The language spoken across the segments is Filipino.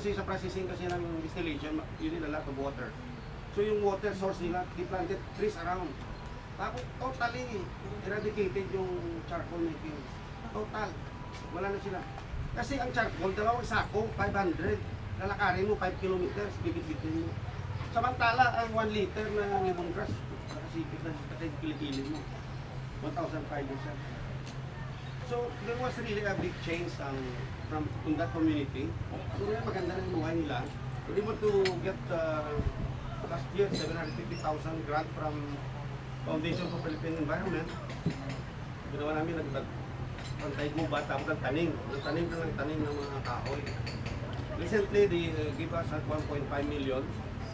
kasi sa processing kasi ng distillation, you need a lot of water. So yung water source nila, they planted trees around. Tapos totally eradicated yung charcoal making. Total. Wala na sila. Kasi ang charcoal, dalawang sako, 500. Lalakarin mo 5 kilometers, bibit-bitin mo. Samantala, ang 1 liter na lemongrass, nakasipit na sa kilikilin mo. 1,500 siya. So, there was really a big change from that community. So, maganda na yung buhay nila. We're able to get last year 750,000 grant from Foundation for Philippine Environment. Ginawa namin pantay mo ba, tapos nagtanim ng mga kahoy. Recently, they give us 1.5 million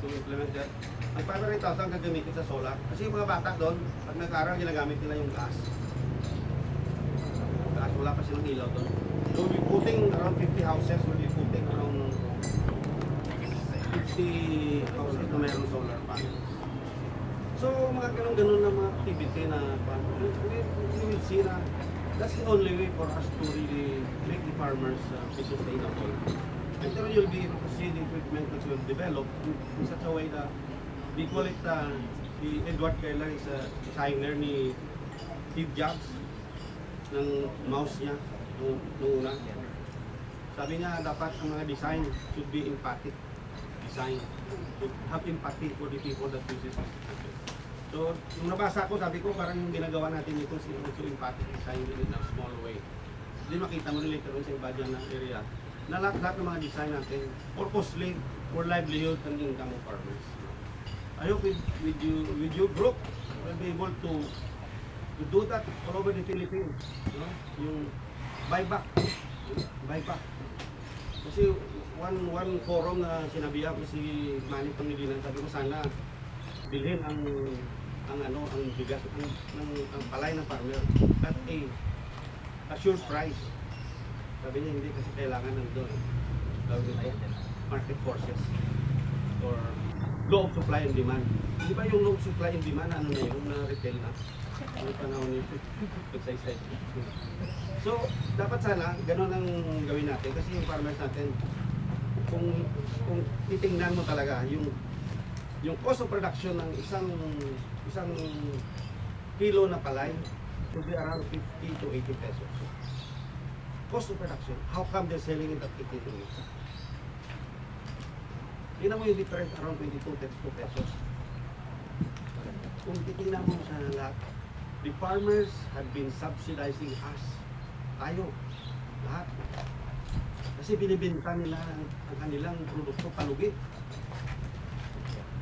to implement that. Ang 500,000 gagamitin sa solar. Kasi yung mga bata doon, pag nag-aaral, ginagamit nila yung gas. Gas, wala pa silang ilaw doon. So we'll be putting around 50 houses, we'll be putting around 50 houses na mayroong solar panels. So mga ganun-ganun na mga activity na we will see na that's the only way for us to really make the farmers be sustainable. And then you'll be able to see the equipment that we've developed in such a way that we call it, si Edward Keller is a designer ni Steve Jobs ng mouse niya nung una. Sabi niya dapat ang mga design should be empathic design. Should have empathy for the people that use it. So, nung nabasa ko, sabi ko parang yung ginagawa natin ito si empathic design in a small way. Hindi makita mo rin later on sa iba dyan na area na lahat ng mga design natin purposely for livelihood and income of farmers. I hope with your group, we'll be able to do that all over the Philippines. You know? Yung buyback. Kasi one forum na sinabihan ko si Manny Pangilinan, sabi ko sana bilhin ang bigas ang palay ng farmer at a sure price. Sabi niya hindi kasi kailangan ng doon. Market forces or law of supply and demand. Di ba yung law of supply and demand ano na yun na retail na? Ano panahon nito? Pagsaysay. So, dapat sana ganun ang gawin natin kasi yung farmers natin kung titingnan mo talaga yung cost of production ng isang kilo na palay should be around 50 to 80 pesos. Cost of production. How come they're selling it at 80 to 80? Tingnan mo yung difference around 22 pesos. Kung titingnan mo sa lahat, the farmers have been subsidizing us. Tayo. Lahat. Kasi binibenta nila ang kanilang produkto palugi.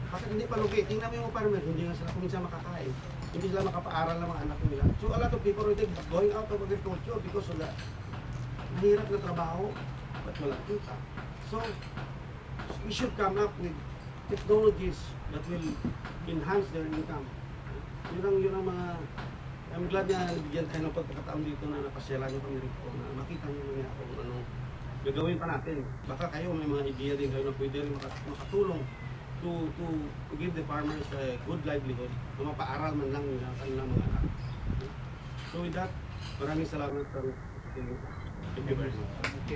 Bakit hindi palugi? Tingnan mo yung farmer, hindi nga sila kuminsan makakain. Hindi sila makapaaral ng mga anak nila. So a lot of people are going out of agriculture because of that. Mahirap na trabaho, but walang kita. So, we should come up with technologies that will enhance their income. Yun ang mga, I'm glad na bigyan tayo ng pagkakataon dito na napasyalan nyo kami rito, na makita nyo niya kung ano gagawin pa natin. Baka kayo may mga idea din kayo na pwede rin makatulong to give the farmers a good livelihood, na mapaaral man lang nila kanilang mga anak. So with that, maraming salamat sa Thank you very much.